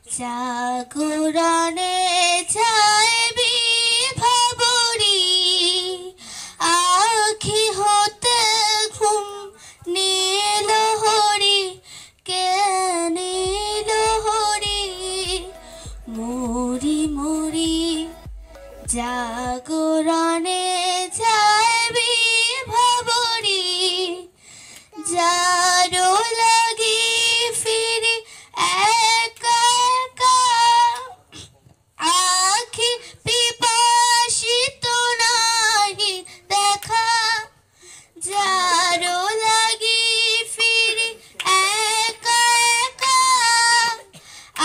জাগরণে যাইবি ভাবরি আখি হতে ঘুম নীল হরি কে নীল হরি মুড়ি মুড়ি জাগরণে যাইবি ভাবরি যারো লাগি ফিরি একা একা আখি পিপাসিত নাহি দেখা যারো লাগি ফিরি একা একা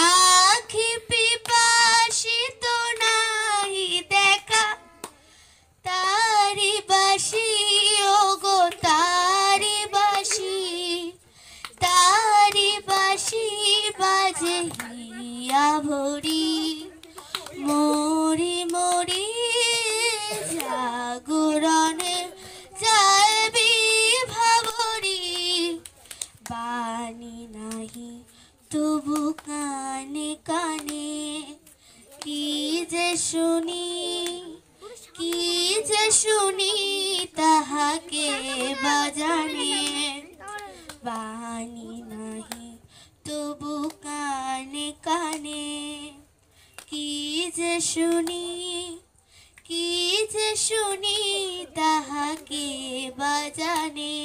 আখি পিপাসিত নাহি দেখা তারি বাসি ওগো তারি বাসি বাজে হিয়া ভরি মরি মরি জাগরণে যাইবি ভাবরি বাণী নাহি তবু কানে কানে কি যে শুনি তাহাকে বাজানে বাণী নাহি তবু কানে কানে কি যে শুনি তাহাকে বাজানে।